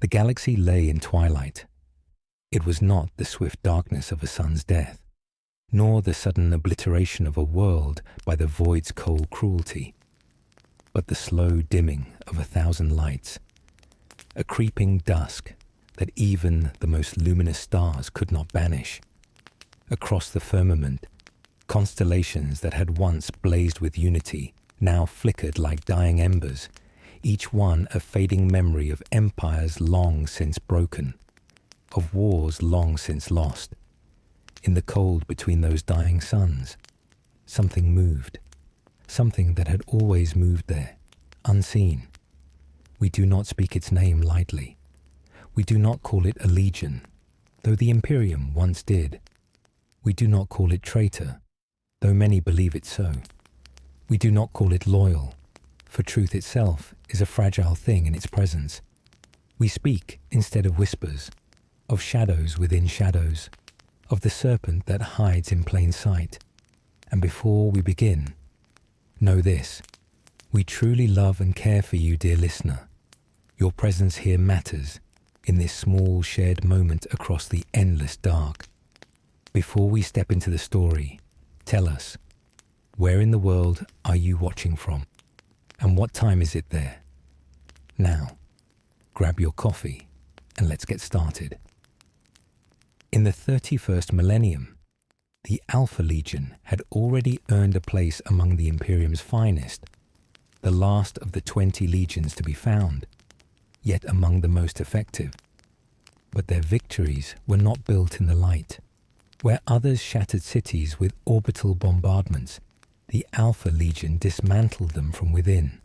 The galaxy lay in twilight. It was not the swift darkness of a sun's death, nor the sudden obliteration of a world by the void's cold cruelty, but the slow dimming of 1,000 lights, a creeping dusk that even the most luminous stars could not banish. Across the firmament, constellations that had once blazed with unity now flickered like dying embers, each one a fading memory of empires long since broken, of wars long since lost. In the cold between those dying suns, something moved, something that had always moved there, unseen. We do not speak its name lightly. We do not call it a legion, though the Imperium once did. We do not call it traitor, though many believe it so. We do not call it loyal, for truth itself is a fragile thing in its presence. We speak, instead of whispers, of shadows within shadows, of the serpent that hides in plain sight. And before we begin, know this: we truly love and care for you, dear listener. Your presence here matters in this small shared moment across the endless dark. Before we step into the story, tell us, where in the world are you watching from? And what time is it there? Now, grab your coffee and let's get started. In the 31st millennium, the Alpha Legion had already earned a place among the Imperium's finest, the last of the 20 legions to be found, yet among the most effective. But their victories were not built in the light. Where others shattered cities with orbital bombardments, the Alpha Legion dismantled them from within.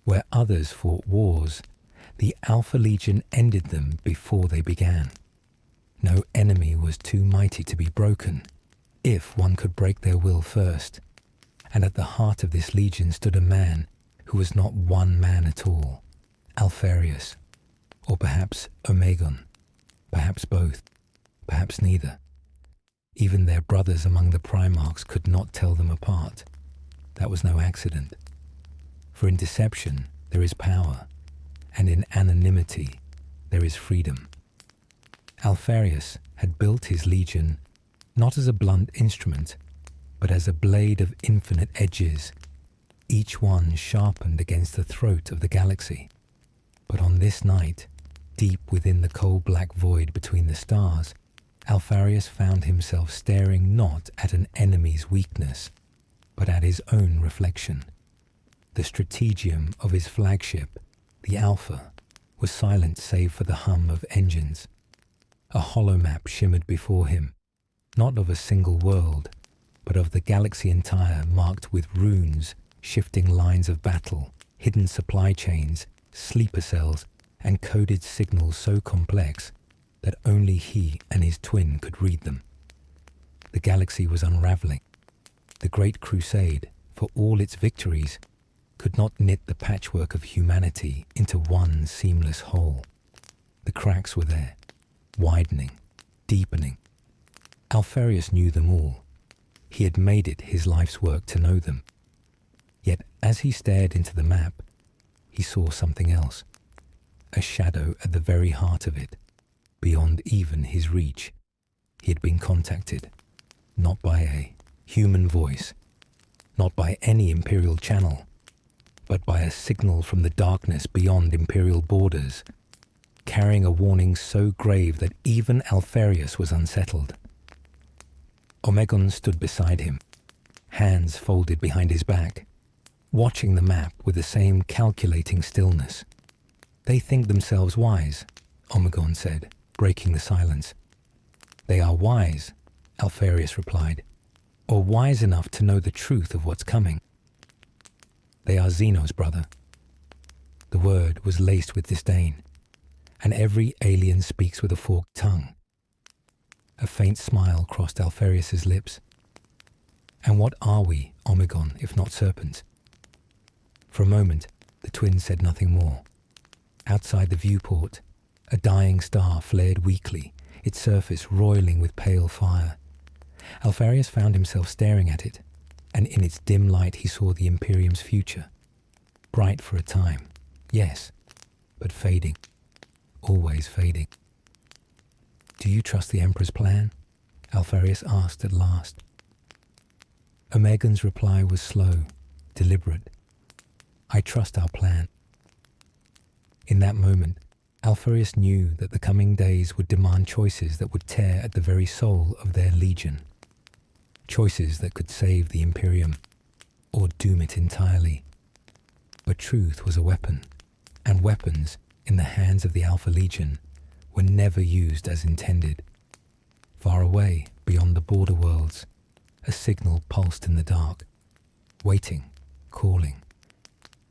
Where others fought wars, the Alpha Legion ended them before they began. No enemy was too mighty to be broken, if one could break their will first. And at the heart of this legion stood a man who was not one man at all, Alpharius, or perhaps Omegon, perhaps both, perhaps neither. Even their brothers among the Primarchs could not tell them apart. That was no accident. For in deception there is power, and in anonymity there is freedom. Alpharius had built his legion not as a blunt instrument, but as a blade of infinite edges, each one sharpened against the throat of the galaxy. But on this night, deep within the coal black void between the stars, Alpharius found himself staring not at an enemy's weakness, but at his own reflection. The strategium of his flagship, the Alpha, was silent save for the hum of engines. A hollow map shimmered before him, not of a single world, but of the galaxy entire, marked with runes, shifting lines of battle, hidden supply chains, sleeper cells, and coded signals so complex that only he and his twin could read them. The galaxy was unraveling. The Great Crusade, for all its victories, could not knit the patchwork of humanity into one seamless whole. The cracks were there, widening, deepening. Alpharius knew them all. He had made it his life's work to know them. Yet as he stared into the map, he saw something else, a shadow at the very heart of it, beyond even his reach. He had been contacted, not by a human voice, not by any Imperial channel, but by a signal from the darkness beyond Imperial borders, carrying a warning so grave that even Alpharius was unsettled. Omegon stood beside him, hands folded behind his back, watching the map with the same calculating stillness. "They think themselves wise," Omegon said, breaking the silence. "They are wise," Alpharius replied, "or wise enough to know the truth of what's coming. They are Xenos, brother." The word was laced with disdain, and every alien speaks with a forked tongue. A faint smile crossed Alpharius's lips. "And what are we, Omegon, if not serpents?" For a moment, the twins said nothing more. Outside the viewport, a dying star flared weakly, its surface roiling with pale fire. Alpharius found himself staring at it, and in its dim light he saw the Imperium's future. Bright for a time, yes, but fading. always fading. "Do you trust the Emperor's plan?" Alpharius asked at last. Omegan's reply was slow, deliberate. "I trust our plan." In that moment, Alpharius knew that the coming days would demand choices that would tear at the very soul of their legion. Choices that could save the Imperium, or doom it entirely. But truth was a weapon, and weapons, in the hands of the Alpha Legion, were never used as intended. Far away, beyond the border worlds, a signal pulsed in the dark, waiting, calling,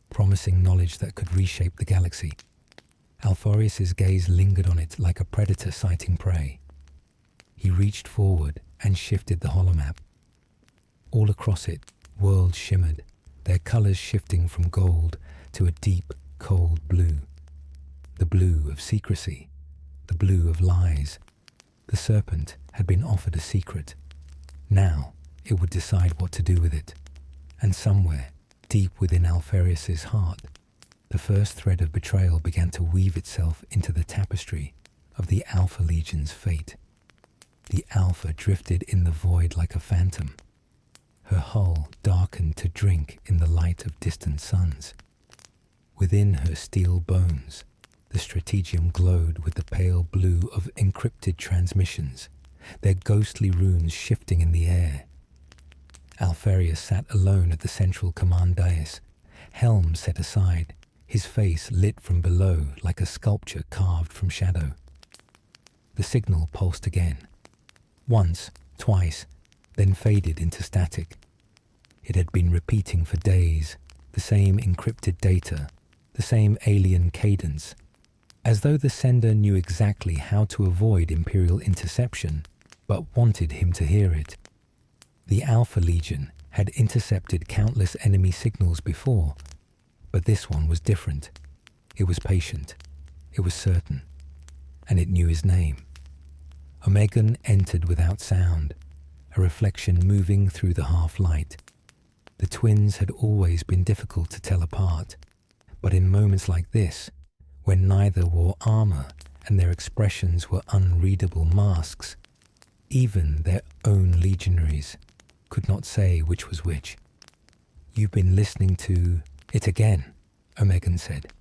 promising knowledge that could reshape the galaxy. Alpharius's gaze lingered on it like a predator sighting prey. He reached forward and shifted the holomap. All across it, worlds shimmered, their colors shifting from gold to a deep, cold blue. The blue of secrecy, the blue of lies. The serpent had been offered a secret. Now it would decide what to do with it. And somewhere, deep within Alpharius's heart, the first thread of betrayal began to weave itself into the tapestry of the Alpha Legion's fate. The Alpha drifted in the void like a phantom. Her hull darkened to drink in the light of distant suns. Within her steel bones, the strategium glowed with the pale blue of encrypted transmissions, their ghostly runes shifting in the air. Alpharius sat alone at the central command dais, helm set aside, his face lit from below like a sculpture carved from shadow. The signal pulsed again. Once, twice, then faded into static. It had been repeating for days, the same encrypted data, the same alien cadence, as though the sender knew exactly how to avoid Imperial interception, but wanted him to hear it. The Alpha Legion had intercepted countless enemy signals before, but this one was different. It was patient, it was certain, and it knew his name. Omegan entered without sound, a reflection moving through the half-light. The twins had always been difficult to tell apart, but in moments like this, when neither wore armor and their expressions were unreadable masks, even their own legionaries could not say which was which. "You've been listening to it again," Omegan said.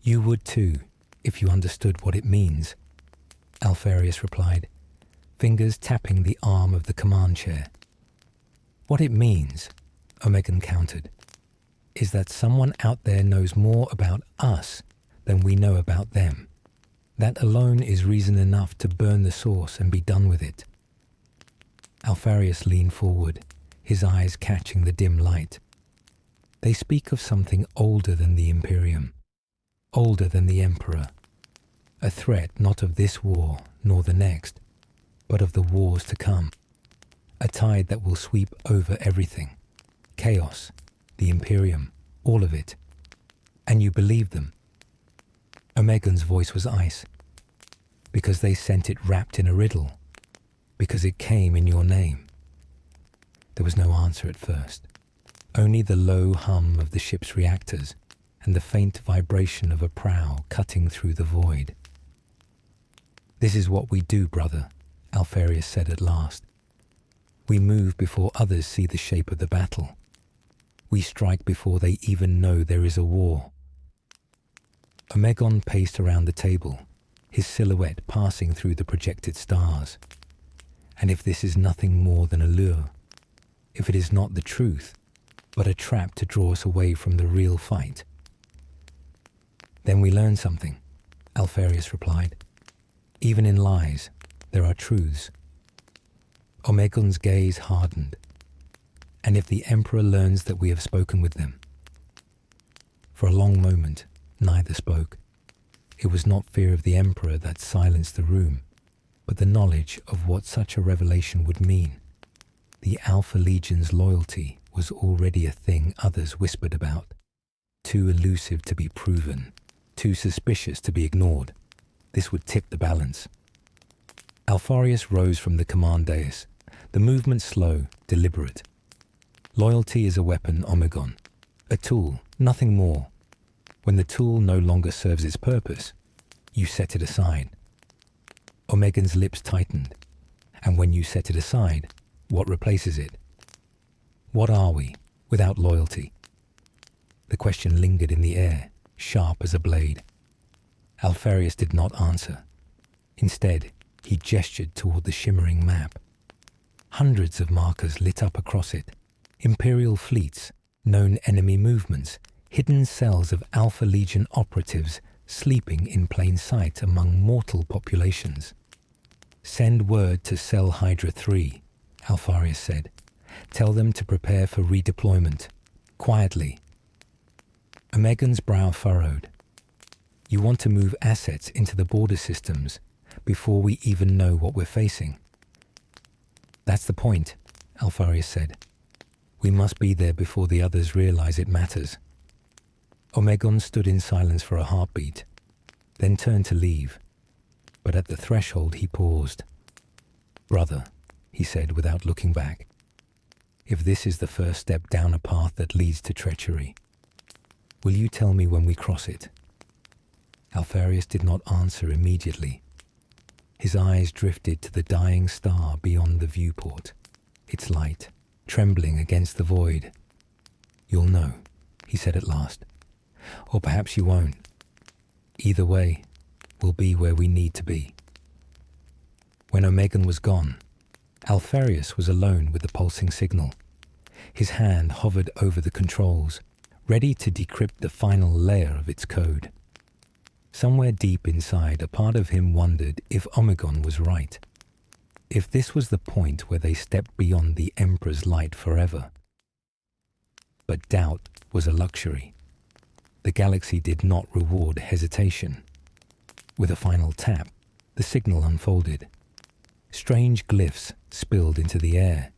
"You would too, if you understood what it means," Alpharius replied, fingers tapping the arm of the command chair. "What it means," Omegan countered, "is that someone out there knows more about us than we know about them. That alone is reason enough to burn the source and be done with it." Alpharius leaned forward, his eyes catching the dim light. "They speak of something older than the Imperium, older than the Emperor. A threat not of this war nor the next, but of the wars to come. A tide that will sweep over everything. Chaos, the Imperium, all of it. And you believe them." Omegan's voice was ice. "Because they sent it wrapped in a riddle. Because it came in your name." There was no answer at first. Only the low hum of the ship's reactors and the faint vibration of a prow cutting through the void. "This is what we do, brother," Alpharius said at last. "We move before others see the shape of the battle. We strike before they even know there is a war." Omegon paced around the table, his silhouette passing through the projected stars. And if this is nothing more than a lure, if it is not the truth, but a trap to draw us away from the real fight, then we learn something, Alpharius replied. "Even in lies, there are truths." Omegon's gaze hardened. "And if the Emperor learns that we have spoken with them?" For a long moment, neither spoke. It was not fear of the Emperor that silenced the room, but the knowledge of what such a revelation would mean. The Alpha Legion's loyalty was already a thing others whispered about. Too elusive to be proven, too suspicious to be ignored. This would tip the balance. Alpharius rose from the command dais, the movement slow, deliberate. "Loyalty is a weapon, Omegon. A tool, nothing more. When the tool no longer serves its purpose, You set it aside. Omegan's lips tightened. And when you set it aside, what replaces it? What are we, without loyalty? The question lingered in the air, sharp as a blade. Alpharius did not answer. Instead, he gestured toward the shimmering map. Hundreds of markers lit up across it. Imperial fleets, known enemy movements, hidden cells of Alpha Legion operatives sleeping in plain sight among mortal populations. Send word to Cell Hydra 3, Alpharius said. Tell them to prepare for redeployment. Quietly. Omegan's brow furrowed. You want to move assets into the border systems before we even know what we're facing. That's the point, Alpharius said. We must be there before the others realize it matters. Omegon stood in silence for a heartbeat, then turned to leave. But at the threshold he paused. Brother, he said without looking back, if this is the first step down a path that leads to treachery, will you tell me when we cross it? Alpharius did not answer immediately. His eyes drifted to the dying star beyond the viewport, its light trembling against the void. You'll know, he said at last. Or perhaps you won't. Either way, we'll be where we need to be. When Omegan was gone, Alpharius was alone with the pulsing signal. His hand hovered over the controls, ready to decrypt the final layer of its code. Somewhere deep inside, a part of him wondered if Omegon was right. If this was the point where they stepped beyond the Emperor's light forever. But doubt was a luxury. The galaxy did not reward hesitation. With a final tap, the signal unfolded. Strange glyphs spilled into the air.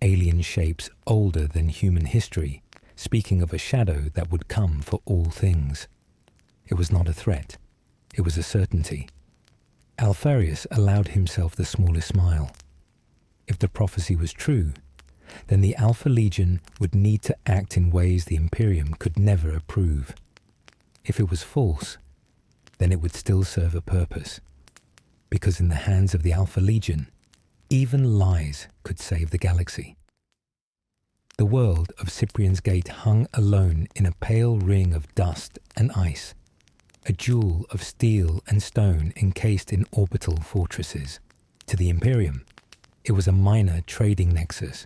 Alien shapes older than human history, speaking of a shadow that would come for all things. It was not a threat. It was a certainty. Alpharius allowed himself the smallest smile. If the prophecy was true, then the Alpha Legion would need to act in ways the Imperium could never approve. If it was false, then it would still serve a purpose. Because in the hands of the Alpha Legion, even lies could save the galaxy. The world of Cyprian's Gate hung alone in a pale ring of dust and ice, a jewel of steel and stone encased in orbital fortresses. To the Imperium, it was a minor trading nexus,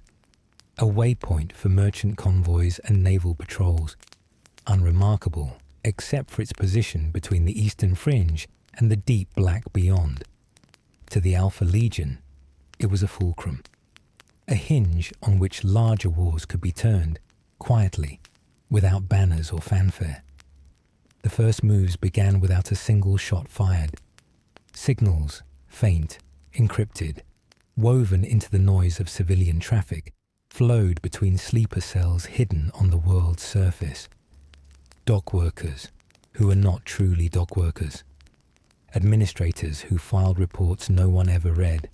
a waypoint for merchant convoys and naval patrols, unremarkable except for its position between the eastern fringe and the deep black beyond. To the Alpha Legion, it was a fulcrum, a hinge on which larger wars could be turned, quietly, without banners or fanfare. The first moves began without a single shot fired. Signals, faint, encrypted, woven into the noise of civilian traffic, flowed between sleeper cells hidden on the world's surface. Dock workers, who were not truly dock workers. Administrators who filed reports no one ever read.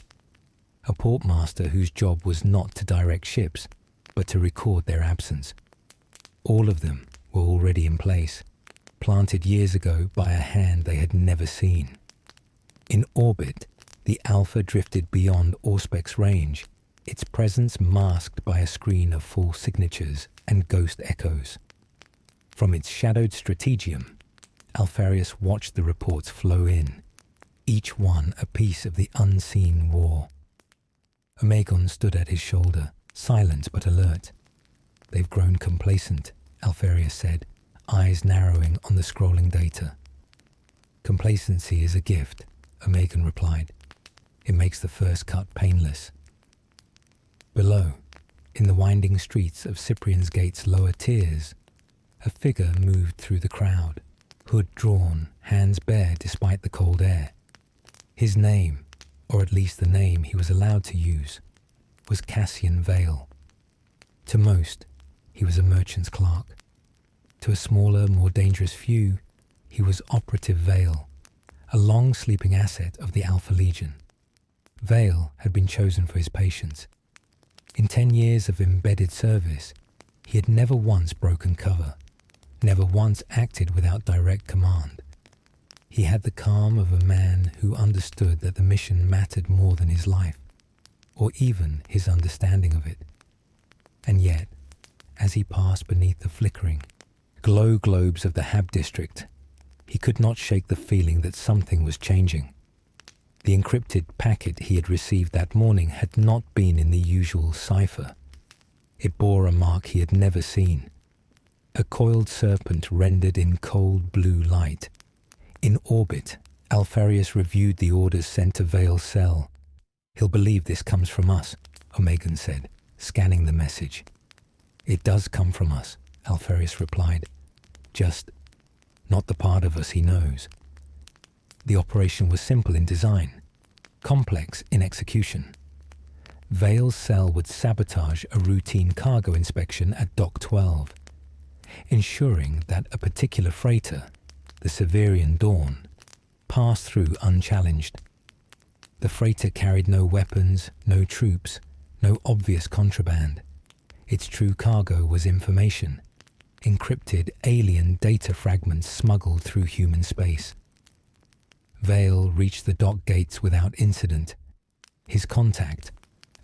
A portmaster whose job was not to direct ships, but to record their absence. All of them were already in place, planted years ago by a hand they had never seen. In orbit, the Alpha drifted beyond Auspec's range, its presence masked by a screen of false signatures and ghost echoes. From its shadowed strategium, Alpharius watched the reports flow in, each one a piece of the unseen war. Omegon stood at his shoulder, silent but alert. They've grown complacent, Alpharius said, eyes narrowing on the scrolling data. Complacency is a gift, Omegon replied. It makes the first cut painless. Below, in the winding streets of Cyprian's Gate's lower tiers, a figure moved through the crowd, hood drawn, hands bare despite the cold air. His name, or at least the name he was allowed to use, was Cassian Vale. To most, he was a merchant's clerk. To a smaller, more dangerous few, he was Operative Vale, a long-sleeping asset of the Alpha Legion. Vale had been chosen for his patience. In 10 years of embedded service, he had never once broken cover, never once acted without direct command. He had the calm of a man who understood that the mission mattered more than his life, or even his understanding of it. And yet, as he passed beneath the flickering glow globes of the Hab district, he could not shake the feeling that something was changing. The encrypted packet he had received that morning had not been in the usual cipher. It bore a mark he had never seen. A coiled serpent rendered in cold blue light. In orbit, Alpharius reviewed the orders sent to Vale's cell. "He'll believe this comes from us," Omegan said, scanning the message. "It does come from us," Alpharius replied. "Just not the part of us he knows." The operation was simple in design, complex in execution. Vale's cell would sabotage a routine cargo inspection at Dock 12, ensuring that a particular freighter, the Severian Dawn, passed through unchallenged. The freighter carried no weapons, no troops, no obvious contraband. Its true cargo was information, encrypted alien data fragments smuggled through human space. Vale reached the dock gates without incident. His contact,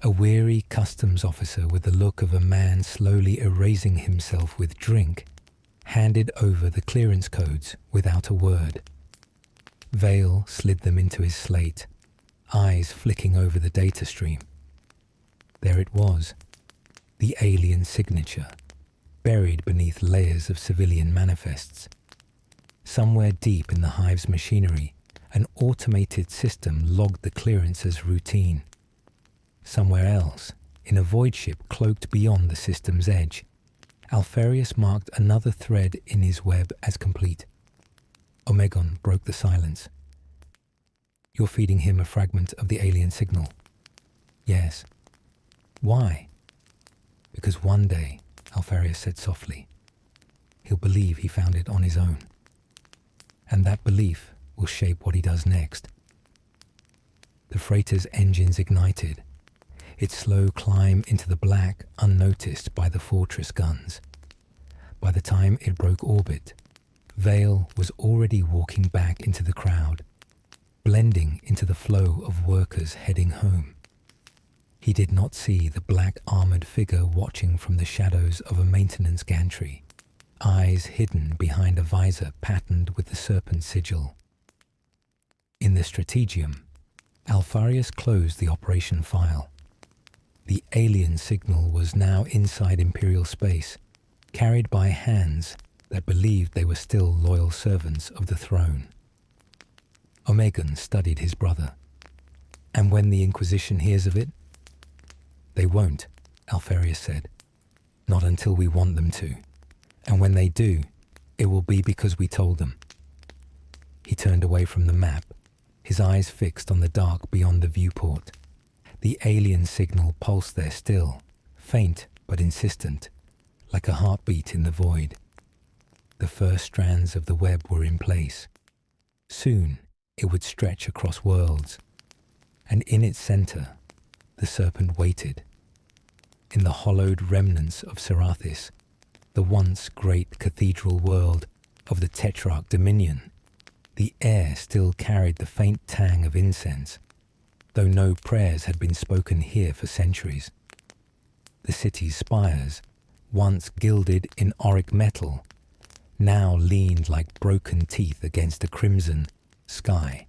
a weary customs officer with the look of a man slowly erasing himself with drink, handed over the clearance codes without a word. Vale slid them into his slate, eyes flicking over the data stream. There it was, the alien signature, buried beneath layers of civilian manifests. Somewhere deep in the hive's machinery, an automated system logged the clearance as routine. Somewhere else, in a void ship cloaked beyond the system's edge, Alpharius marked another thread in his web as complete. Omegon broke the silence. "You're feeding him a fragment of the alien signal." "Yes." "Why?" "Because one day," Alpharius said softly, "he'll believe he found it on his own. And that belief will shape what he does next." The freighter's engines ignited, its slow climb into the black unnoticed by the fortress guns. By the time it broke orbit, Vale was already walking back into the crowd, blending into the flow of workers heading home. He did not see the black armored figure watching from the shadows of a maintenance gantry, eyes hidden behind a visor patterned with the serpent sigil. In the Strategium, Alpharius closed the operation file. The alien signal was now inside Imperial space, carried by hands that believed they were still loyal servants of the throne. Omegon studied his brother. "And when the Inquisition hears of it?" "They won't," Alpharius said. "Not until we want them to. And when they do, it will be because we told them." He turned away from the map, his eyes fixed on the dark beyond the viewport. The alien signal pulsed there still, faint but insistent, like a heartbeat in the void. The first strands of the web were in place. Soon it would stretch across worlds, and in its center, the serpent waited. In the hollowed remnants of Serathis, the once great cathedral world of the Tetrarch Dominion, the air still carried the faint tang of incense, though no prayers had been spoken here for centuries. The city's spires, once gilded in auric metal, now leaned like broken teeth against the crimson sky,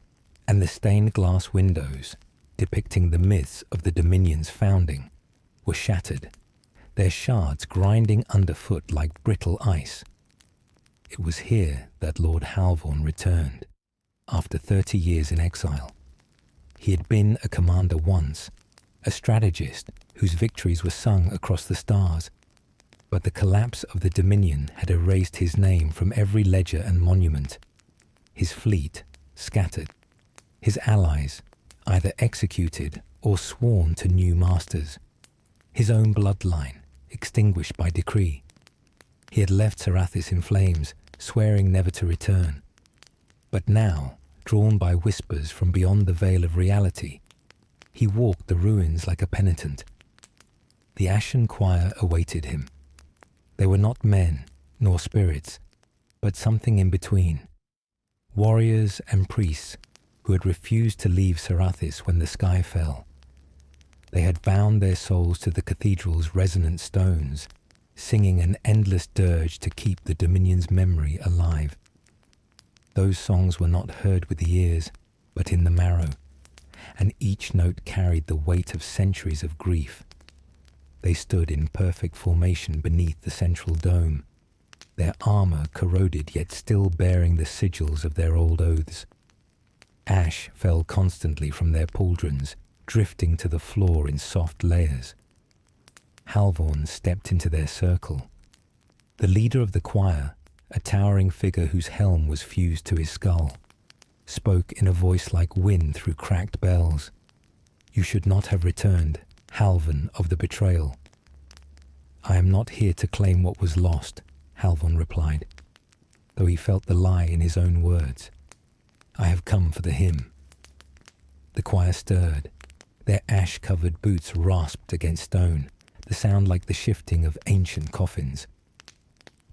and the stained glass windows, depicting the myths of the Dominion's founding, were shattered, their shards grinding underfoot like brittle ice. It was here that Lord Halvorn returned, after 30 years in exile. He had been a commander once, a strategist whose victories were sung across the stars, but the collapse of the Dominion had erased his name from every ledger and monument. His fleet scattered, his allies either executed or sworn to new masters, his own bloodline extinguished by decree. He had left Serathis in flames, swearing never to return. But now, drawn by whispers from beyond the veil of reality, he walked the ruins like a penitent. The ashen choir awaited him. They were not men, nor spirits, but something in between. warriors and priests who had refused to leave Sarathis when the sky fell. They had bound their souls to the cathedral's resonant stones, singing an endless dirge to keep the Dominion's memory alive. Those songs were not heard with the ears, but in the marrow, and each note carried the weight of centuries of grief. They stood in perfect formation beneath the central dome, their armor corroded yet still bearing the sigils of their old oaths. Ash fell constantly from their pauldrons, drifting to the floor in soft layers. Halvorn stepped into their circle. The leader of the choir, a towering figure whose helm was fused to his skull, spoke in a voice like wind through cracked bells. "You should not have returned, Halvorn of the betrayal." "I am not here to claim what was lost," Halvorn replied, though he felt the lie in his own words. "I have come for the hymn." The choir stirred. Their ash-covered boots rasped against stone, the sound like the shifting of ancient coffins.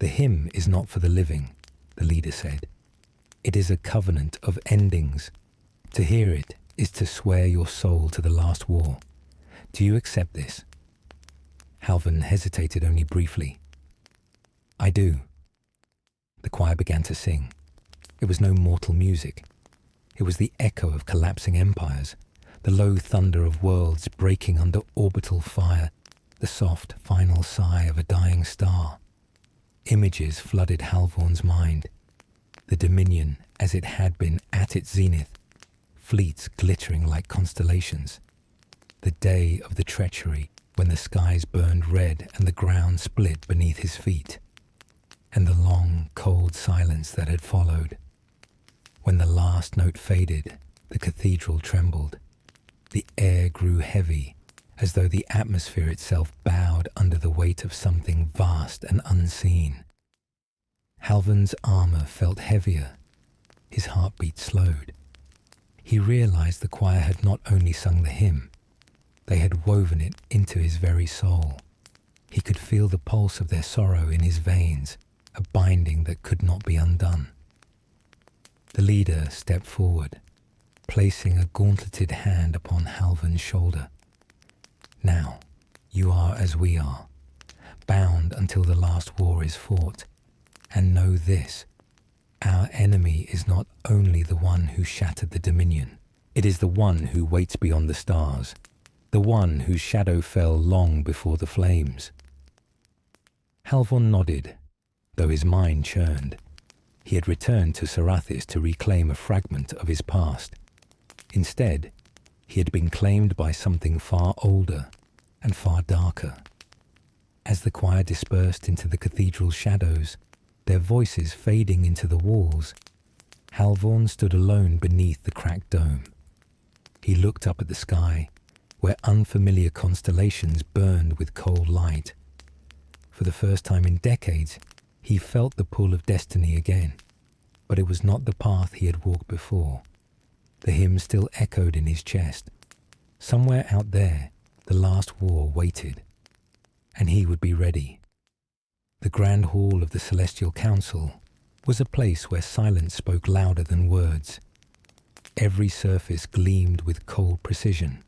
"The hymn is not for the living," the leader said. "It is a covenant of endings. To hear it is to swear your soul to the last war. Do you accept this?" Halvorn hesitated only briefly. "I do." The choir began to sing. It was no mortal music. It was the echo of collapsing empires, the low thunder of worlds breaking under orbital fire, the soft final sigh of a dying star. Images flooded Halvorn's mind. The Dominion as it had been at its zenith, fleets glittering like constellations. The day of the treachery when the skies burned red and the ground split beneath his feet. And the long, cold silence that had followed. When the last note faded, the cathedral trembled. The air grew heavy, as though the atmosphere itself bowed under the weight of something vast and unseen. Halvorn's armor felt heavier. His heartbeat slowed. He realized the choir had not only sung the hymn, they had woven it into his very soul. He could feel the pulse of their sorrow in his veins, a binding that could not be undone. The leader stepped forward, placing a gauntleted hand upon Halvorn's shoulder. "Now, you are as we are, bound until the last war is fought. And know this, our enemy is not only the one who shattered the Dominion. It is the one who waits beyond the stars, the one whose shadow fell long before the flames." Halvorn nodded, though his mind churned. He had returned to Sarathis to reclaim a fragment of his past. Instead, he had been claimed by something far older and far darker. As the choir dispersed into the cathedral's shadows, their voices fading into the walls, Halvorn stood alone beneath the cracked dome. He looked up at the sky, where unfamiliar constellations burned with cold light. For the first time in decades, he felt the pull of destiny again, but it was not the path he had walked before. The hymn still echoed in his chest. Somewhere out there, the last war waited, and he would be ready. The grand hall of the Celestial Council was a place where silence spoke louder than words. Every surface gleamed with cold precision.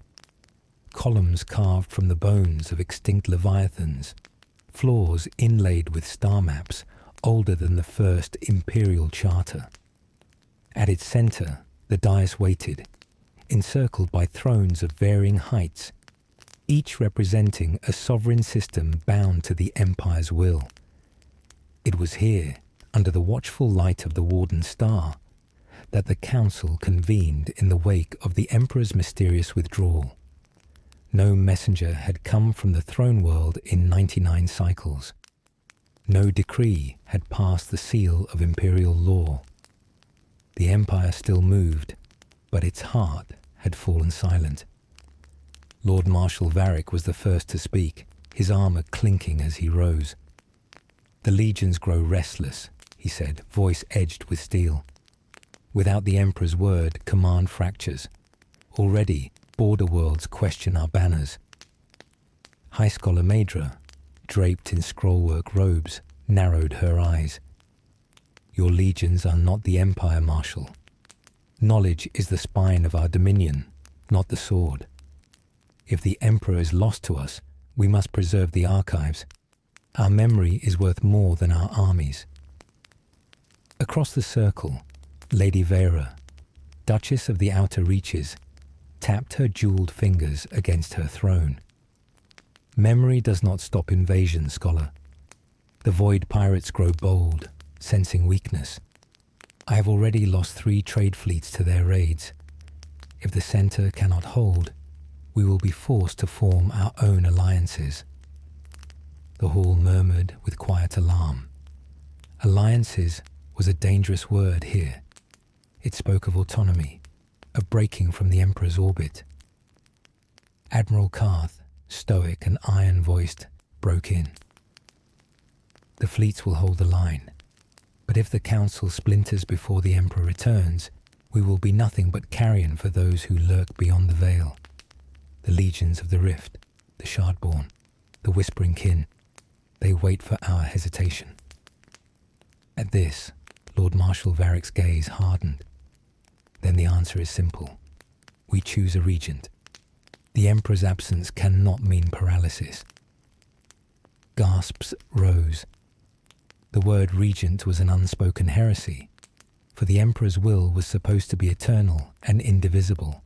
Columns carved from the bones of extinct leviathans, floors inlaid with star maps older than the first imperial charter. At its center, the dais waited, encircled by thrones of varying heights, each representing a sovereign system bound to the Empire's will. It was here, under the watchful light of the Warden Star, that the Council convened in the wake of the Emperor's mysterious withdrawal. No messenger had come from the throne world in 99 cycles. No decree had passed the seal of imperial law. The Empire still moved, but its heart had fallen silent. Lord Marshal Varric was the first to speak, his armor clinking as he rose. "The legions grow restless," he said, voice edged with steel. "Without the Emperor's word, command fractures. Already, border worlds question our banners." High Scholar Maedra, draped in scrollwork robes, narrowed her eyes. Your legions are not the empire, Marshal. Knowledge is the spine of our dominion, not the sword. If the emperor is lost to us, we must preserve the archives. Our memory is worth more than our armies. Across the circle, Lady Vera, Duchess of the Outer Reaches, tapped her jeweled fingers against her throne. Memory does not stop invasion, scholar. The Void Pirates grow bold, sensing weakness. I have already lost 3 trade fleets to their raids. If the center cannot hold, we will be forced to form our own alliances. The hall murmured with quiet alarm. Alliances was a dangerous word here. It spoke of autonomy, of breaking from the Emperor's orbit. Admiral Karth, stoic and iron-voiced, broke in. The fleets will hold the line, but if the Council splinters before the Emperor returns, we will be nothing but carrion for those who lurk beyond the veil. The legions of the Rift, the Shardborn, the Whispering Kin, they wait for our hesitation. At this, Lord Marshal Varric's gaze hardened. Then the answer is simple. We choose a regent. The Emperor's absence cannot mean paralysis. Gasps rose. The word regent was an unspoken heresy, for the Emperor's will was supposed to be eternal and indivisible.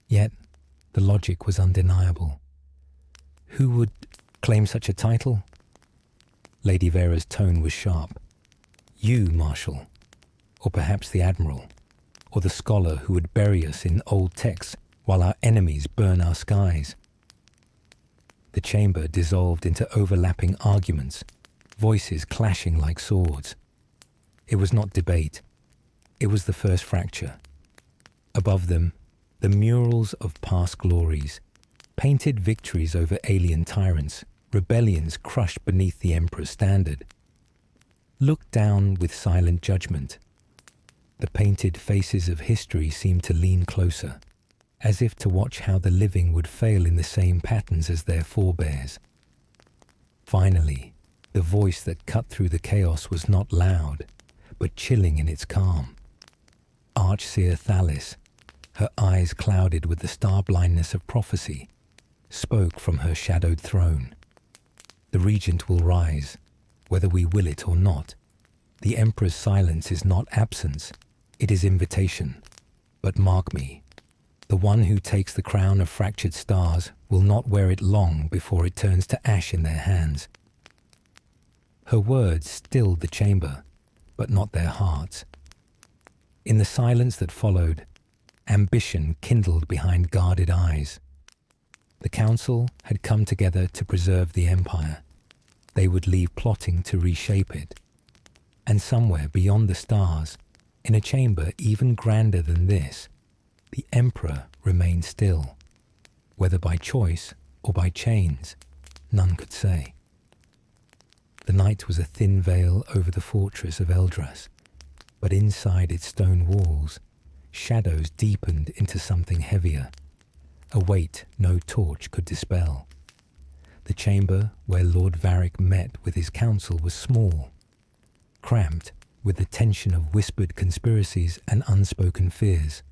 Yet, the logic was undeniable. Who would claim such a title? Lady Vera's tone was sharp. You, Marshal, or perhaps the Admiral, or the scholar who would bury us in old texts while our enemies burn our skies. The chamber dissolved into overlapping arguments, voices clashing like swords. It was not debate. It was the first fracture. Above them, the murals of past glories, painted victories over alien tyrants, rebellions crushed beneath the Emperor's standard. Looked down with silent judgment. The painted faces of history seemed to lean closer, as if to watch how the living would fail in the same patterns as their forebears. Finally, the voice that cut through the chaos was not loud, but chilling in its calm. Archseer Thalis, her eyes clouded with the star-blindness of prophecy, spoke from her shadowed throne. The regent will rise, whether we will it or not. The Emperor's silence is not absence, it is invitation. But mark me, the one who takes the crown of fractured stars will not wear it long before it turns to ash in their hands. Her words stilled the chamber, but not their hearts. In the silence that followed, ambition kindled behind guarded eyes. The Council had come together to preserve the Empire. They would leave plotting to reshape it. And somewhere beyond the stars, in a chamber even grander than this, the Emperor remained still. Whether by choice or by chains, none could say. The night was a thin veil over the fortress of Eldrass, but inside its stone walls, shadows deepened into something heavier, a weight no torch could dispel. The chamber where Lord Varric met with his council was small, cramped with the tension of whispered conspiracies and unspoken fears.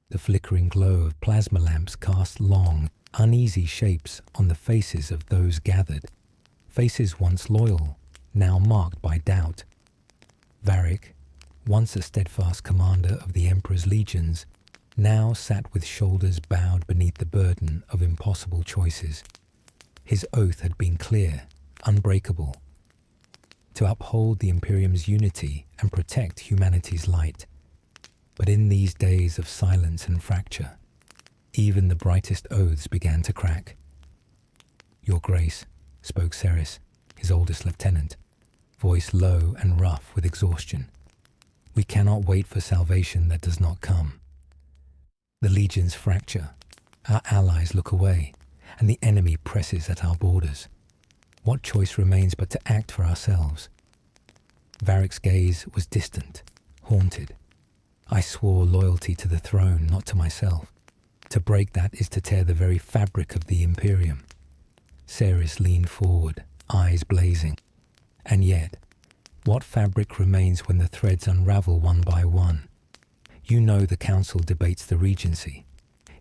The flickering glow of plasma lamps cast long, uneasy shapes on the faces of those gathered, faces once loyal, now marked by doubt. Varric, once a steadfast commander of the Emperor's legions, now sat with shoulders bowed beneath the burden of impossible choices. His oath had been clear, unbreakable, to uphold the Imperium's unity and protect humanity's light. But in these days of silence and fracture, even the brightest oaths began to crack. "Your Grace," spoke Ceres, his oldest lieutenant, voice low and rough with exhaustion. "We cannot wait for salvation that does not come. The legions fracture, our allies look away, and the enemy presses at our borders. What choice remains but to act for ourselves?" Varric's gaze was distant, haunted. "I swore loyalty to the throne, not to myself. To break that is to tear the very fabric of the Imperium." Ceres leaned forward, eyes blazing. "And yet, What fabric remains when the threads unravel one by one? You know the council debates the regency.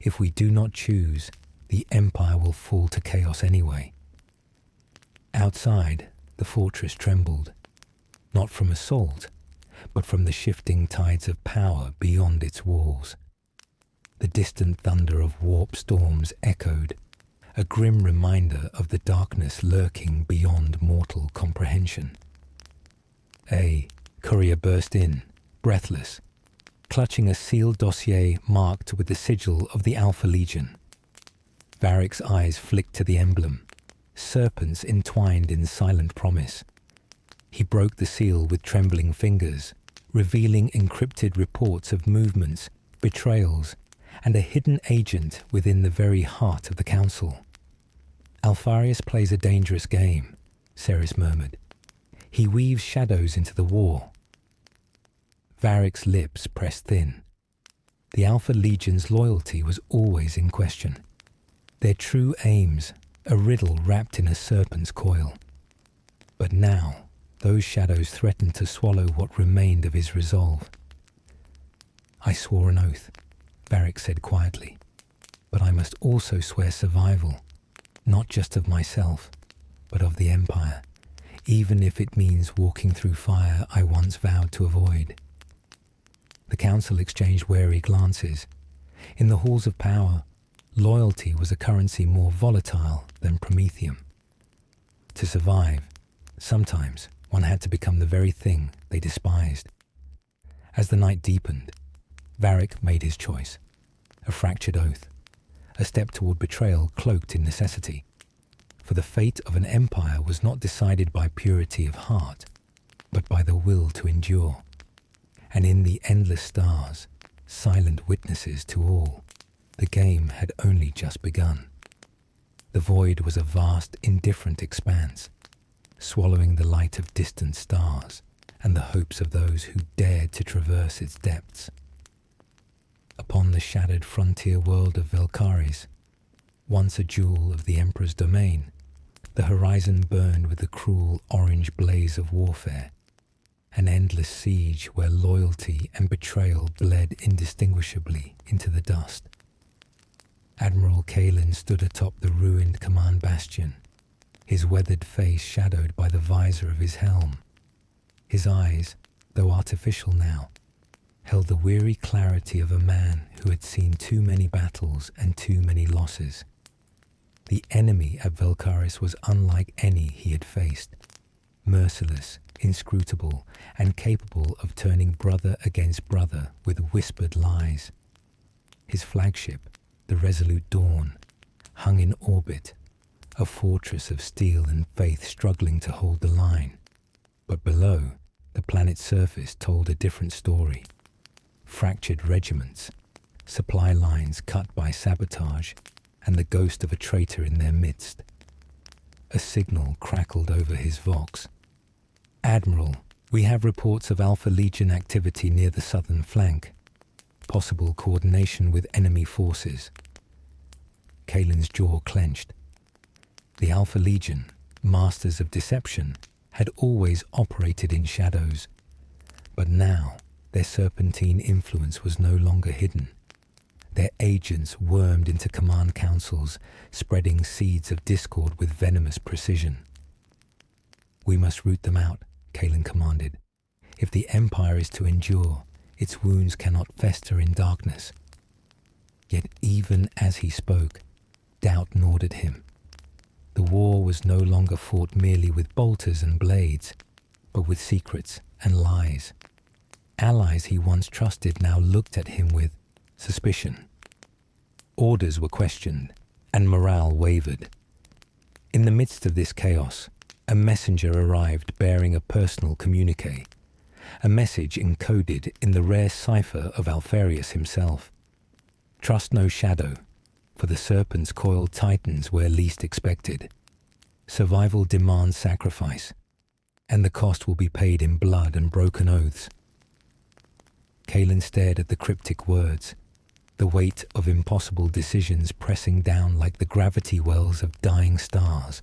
If we do not choose, the empire will fall to chaos anyway. Outside, the fortress trembled, not from assault, but from the shifting tides of power beyond its walls. The distant thunder of warp storms echoed, a grim reminder of the darkness lurking beyond mortal comprehension. A courier burst in, breathless, clutching a sealed dossier marked with the sigil of the Alpha Legion. Varric's eyes flicked to the emblem, serpents entwined in silent promise. He broke the seal with trembling fingers, revealing encrypted reports of movements, betrayals, and a hidden agent within the very heart of the council. Alfarius plays a dangerous game, Ceres murmured. He weaves shadows into the war. Varric's lips pressed thin. The Alpha Legion's loyalty was always in question. Their true aims, a riddle wrapped in a serpent's coil. But now, those shadows threatened to swallow what remained of his resolve. I swore an oath, Varric said quietly, but I must also swear survival, not just of myself, but of the Empire, even if it means walking through fire I once vowed to avoid. The council exchanged wary glances. In the halls of power, loyalty was a currency more volatile than promethium. To survive, sometimes one had to become the very thing they despised. As the night deepened, Varric made his choice. A fractured oath, a step toward betrayal cloaked in necessity. For the fate of an empire was not decided by purity of heart, but by the will to endure. And in the endless stars, silent witnesses to all, the game had only just begun. The void was a vast, indifferent expanse, swallowing the light of distant stars and the hopes of those who dared to traverse its depths. Upon the shattered frontier world of Velcaris, once a jewel of the Emperor's domain, the horizon burned with the cruel orange blaze of warfare, an endless siege where loyalty and betrayal bled indistinguishably into the dust. Admiral Kalin stood atop the ruined command bastion, his weathered face shadowed by the visor of his helm. His eyes, though artificial now, held the weary clarity of a man who had seen too many battles and too many losses. The enemy at Velcaris was unlike any he had faced, merciless, inscrutable, and capable of turning brother against brother with whispered lies. His flagship, the Resolute Dawn, hung in orbit, a fortress of steel and faith struggling to hold the line. But below, the planet's surface told a different story. Fractured regiments, supply lines cut by sabotage, and the ghost of a traitor in their midst. A signal crackled over his vox. Admiral, we have reports of Alpha Legion activity near the southern flank. Possible coordination with enemy forces. Kalin's jaw clenched. The Alpha Legion, masters of deception, had always operated in shadows, but now their serpentine influence was no longer hidden. Their agents wormed into command councils, spreading seeds of discord with venomous precision. We must root them out, Kalin commanded. If the Empire is to endure, its wounds cannot fester in darkness. Yet even as he spoke, doubt gnawed at him. The war was no longer fought merely with bolters and blades, but with secrets and lies. Allies he once trusted now looked at him with suspicion. Orders were questioned, and morale wavered. In the midst of this chaos, a messenger arrived bearing a personal communique, a message encoded in the rare cipher of Alfarius himself. Trust no shadow, for the serpent's coil tightens where least expected. Survival demands sacrifice, and the cost will be paid in blood and broken oaths. Kalin stared at the cryptic words, the weight of impossible decisions pressing down like the gravity wells of dying stars.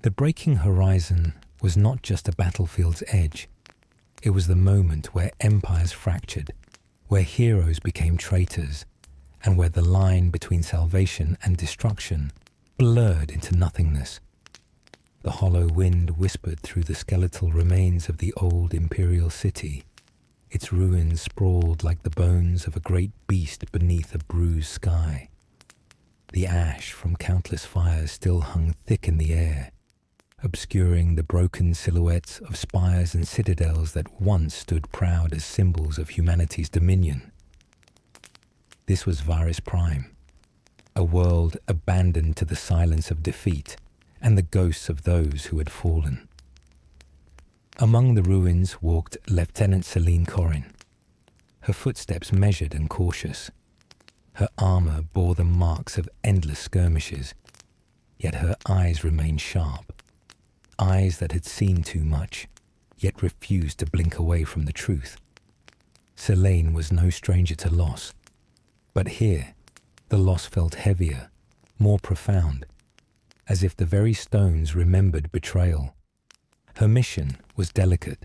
The breaking horizon was not just a battlefield's edge. It was the moment where empires fractured, where heroes became traitors, and where the line between salvation and destruction blurred into nothingness. The hollow wind whispered through the skeletal remains of the old imperial city. Its ruins sprawled like the bones of a great beast beneath a bruised sky. The ash from countless fires still hung thick in the air, obscuring the broken silhouettes of spires and citadels that once stood proud as symbols of humanity's dominion. This was Varys Prime, a world abandoned to the silence of defeat and the ghosts of those who had fallen. Among the ruins walked Lieutenant Selene Corrin, her footsteps measured and cautious. Her armor bore the marks of endless skirmishes, yet her eyes remained sharp. Eyes that had seen too much, yet refused to blink away from the truth. Selene was no stranger to loss, but here the loss felt heavier, more profound, as if the very stones remembered betrayal. Her mission was delicate.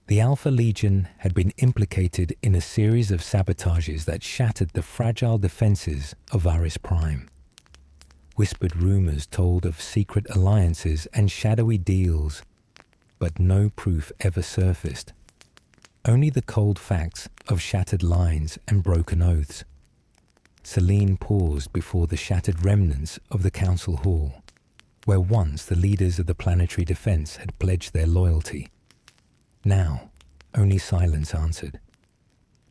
The Alpha Legion had been implicated in a series of sabotages that shattered the fragile defenses of Varys Prime. Whispered rumors told of secret alliances and shadowy deals, but no proof ever surfaced. Only the cold facts of shattered lines and broken oaths. Selene paused before the shattered remnants of the council hall, where once the leaders of the planetary defense had pledged their loyalty. Now, only silence answered.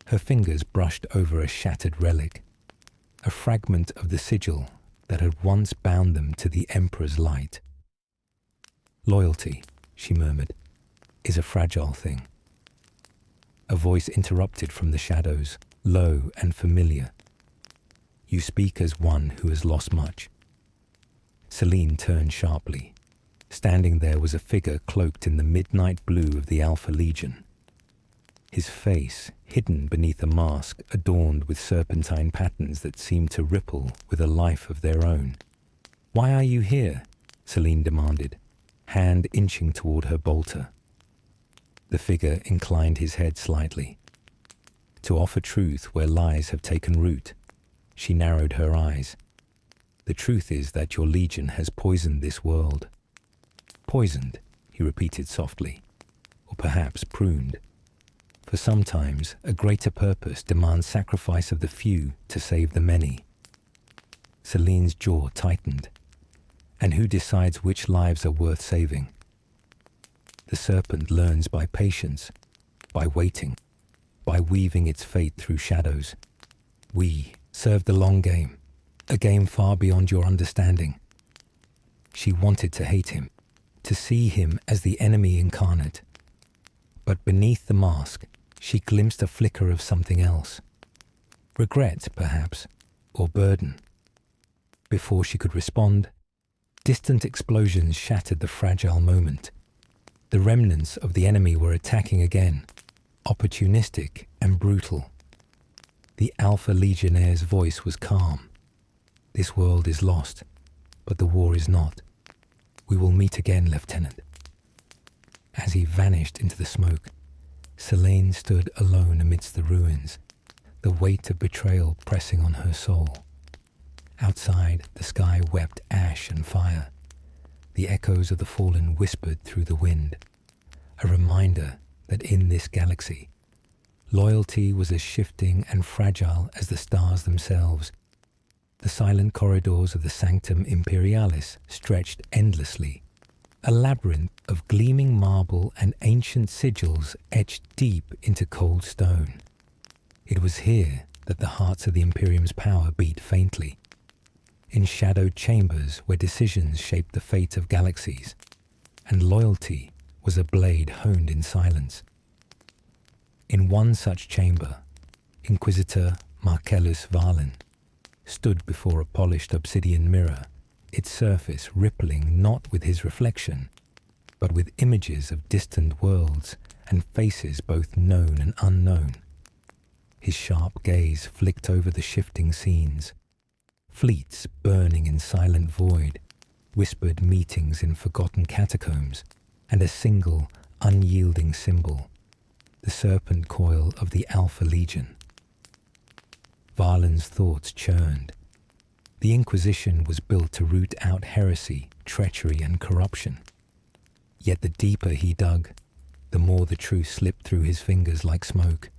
Her fingers brushed over a shattered relic, a fragment of the sigil that had once bound them to the Emperor's light. Loyalty, she murmured, is a fragile thing. A voice interrupted from the shadows, low and familiar. You speak as one who has lost much. Selene turned sharply. Standing there was a figure cloaked in the midnight blue of the Alpha Legion. His face, hidden beneath a mask adorned with serpentine patterns that seemed to ripple with a life of their own. Why are you here? Selene demanded, hand inching toward her bolter. The figure inclined his head slightly. To offer truth where lies have taken root. She narrowed her eyes. The truth is that your legion has poisoned this world. Poisoned, he repeated softly, or perhaps pruned. For sometimes a greater purpose demands sacrifice of the few to save the many. Selene's jaw tightened. And who decides which lives are worth saving? The serpent learns by patience, by waiting, by weaving its fate through shadows. We serve the long game, a game far beyond your understanding. She wanted to hate him, to see him as the enemy incarnate. But beneath the mask, she glimpsed a flicker of something else. Regret, perhaps, or burden. Before she could respond, distant explosions shattered the fragile moment. The remnants of the enemy were attacking again, opportunistic and brutal. The Alpha Legionnaire's voice was calm. This world is lost, but the war is not. We will meet again, Lieutenant. As he vanished into the smoke, Selene stood alone amidst the ruins, the weight of betrayal pressing on her soul. Outside, the sky wept ash and fire. The echoes of the fallen whispered through the wind, a reminder that in this galaxy, loyalty was as shifting and fragile as the stars themselves. The silent corridors of the Sanctum Imperialis stretched endlessly, a labyrinth of gleaming marble and ancient sigils etched deep into cold stone. It was here that the hearts of the Imperium's power beat faintly, in shadowed chambers where decisions shaped the fate of galaxies, and loyalty was a blade honed in silence. In one such chamber, Inquisitor Marcellus Valen stood before a polished obsidian mirror, its surface rippling not with his reflection, but with images of distant worlds and faces both known and unknown. His sharp gaze flicked over the shifting scenes, fleets burning in silent void, whispered meetings in forgotten catacombs, and a single, unyielding symbol, the serpent coil of the Alpha Legion. Valen's thoughts churned. The Inquisition was built to root out heresy, treachery, and corruption. Yet the deeper he dug, the more the truth slipped through his fingers like smoke.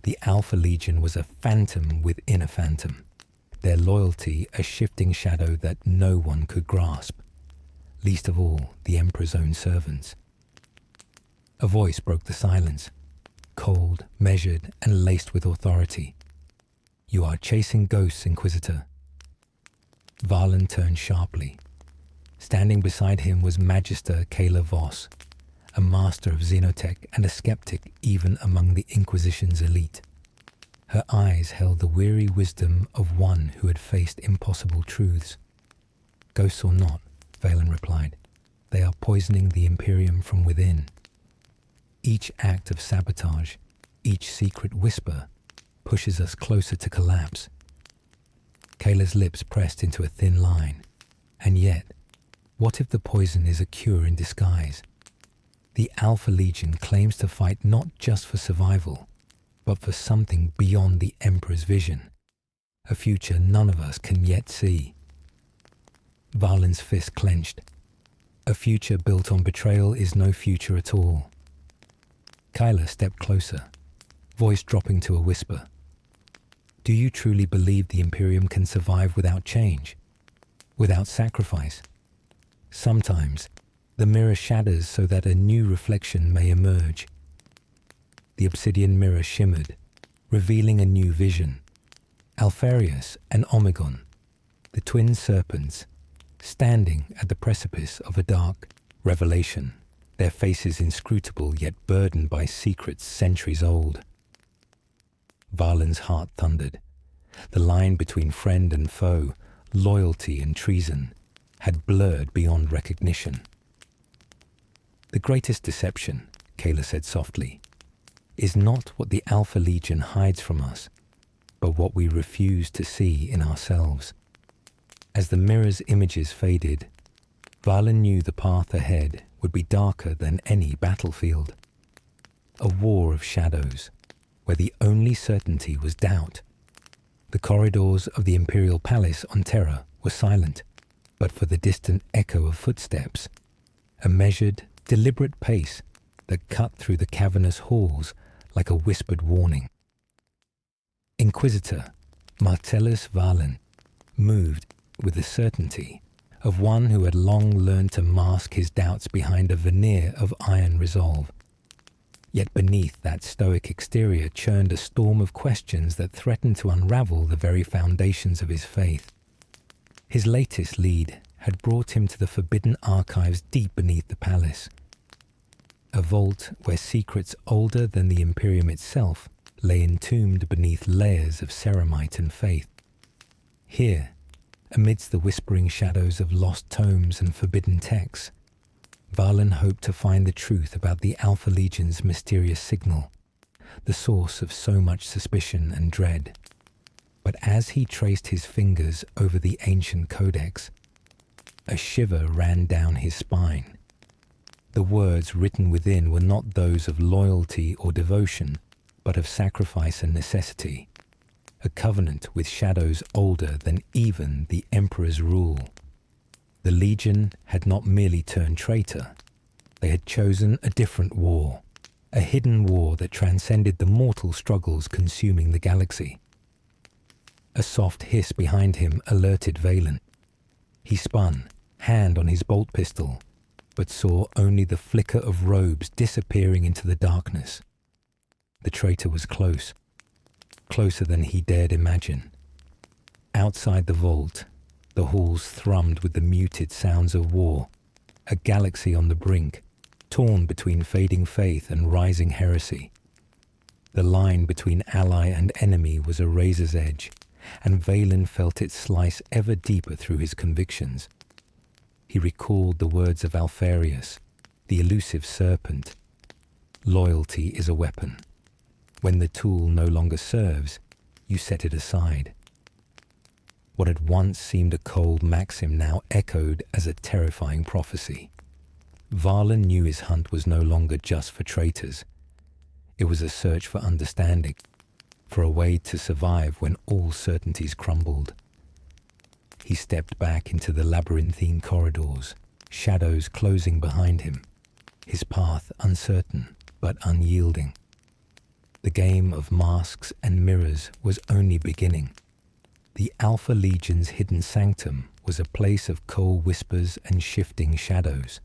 The Alpha Legion was a phantom within a phantom, their loyalty a shifting shadow that no one could grasp, least of all the Emperor's own servants. A voice broke the silence, cold, measured, and laced with authority. "You are chasing ghosts, Inquisitor." Valen turned sharply. Standing beside him was Magister Kayla Voss, a master of Xenotech and a skeptic even among the Inquisition's elite. Her eyes held the weary wisdom of one who had faced impossible truths. "Ghosts or not," Valen replied, "they are poisoning the Imperium from within. Each act of sabotage, each secret whisper, pushes us closer to collapse." Kayla's lips pressed into a thin line. And yet, what if the poison is a cure in disguise? The Alpha Legion claims to fight not just for survival, but for something beyond the Emperor's vision, a future none of us can yet see. Valen's fist clenched. A future built on betrayal is no future at all. Kayla stepped closer, voice dropping to a whisper. "Do you truly believe the Imperium can survive without change? Without sacrifice? Sometimes the mirror shatters so that a new reflection may emerge." The obsidian mirror shimmered, revealing a new vision. Alpharius and Omegon, the twin serpents, standing at the precipice of a dark revelation, their faces inscrutable yet burdened by secrets centuries old. Valen's heart thundered. The line between friend and foe, loyalty and treason, had blurred beyond recognition. "The greatest deception," Kayla said softly, "is not what the Alpha Legion hides from us, but what we refuse to see in ourselves." As the mirror's images faded, Valen knew the path ahead would be darker than any battlefield. A war of shadows, where the only certainty was doubt. The corridors of the Imperial Palace on Terra were silent, but for the distant echo of footsteps, a measured, deliberate pace that cut through the cavernous halls like a whispered warning. Inquisitor Martellus Valen moved with the certainty of one who had long learned to mask his doubts behind a veneer of iron resolve. Yet beneath that stoic exterior churned a storm of questions that threatened to unravel the very foundations of his faith. His latest lead had brought him to the forbidden archives deep beneath the palace, a vault where secrets older than the Imperium itself lay entombed beneath layers of ceramite and faith. Here, amidst the whispering shadows of lost tomes and forbidden texts, Valen hoped to find the truth about the Alpha Legion's mysterious signal, the source of so much suspicion and dread. But as he traced his fingers over the ancient codex, a shiver ran down his spine. The words written within were not those of loyalty or devotion, but of sacrifice and necessity, a covenant with shadows older than even the Emperor's rule. The Legion had not merely turned traitor, they had chosen a different war, a hidden war that transcended the mortal struggles consuming the galaxy. A soft hiss behind him alerted Valen. He spun, hand on his bolt pistol, but saw only the flicker of robes disappearing into the darkness. The traitor was close, closer than he dared imagine. Outside the vault, the halls thrummed with the muted sounds of war, a galaxy on the brink, torn between fading faith and rising heresy. The line between ally and enemy was a razor's edge, and Valen felt it slice ever deeper through his convictions. He recalled the words of Alpharius, the elusive serpent. Loyalty is a weapon. When the tool no longer serves, you set it aside. What had once seemed a cold maxim now echoed as a terrifying prophecy. Varlin knew his hunt was no longer just for traitors. It was a search for understanding, for a way to survive when all certainties crumbled. He stepped back into the labyrinthine corridors, shadows closing behind him, his path uncertain but unyielding. The game of masks and mirrors was only beginning. The Alpha Legion's hidden sanctum was a place of cold whispers and shifting shadows,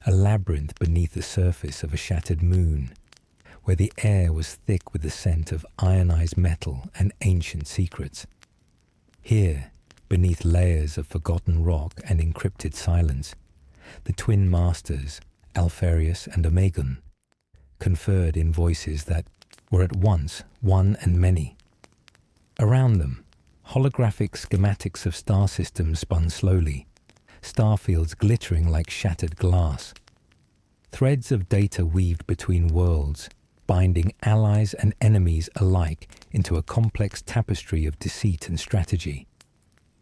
a labyrinth beneath the surface of a shattered moon, where the air was thick with the scent of ionized metal and ancient secrets. Here, beneath layers of forgotten rock and encrypted silence, the twin masters, Alfarius and Omegon, conferred in voices that were at once one and many. Around them, holographic schematics of star systems spun slowly, starfields glittering like shattered glass. Threads of data weaved between worlds, binding allies and enemies alike into a complex tapestry of deceit and strategy.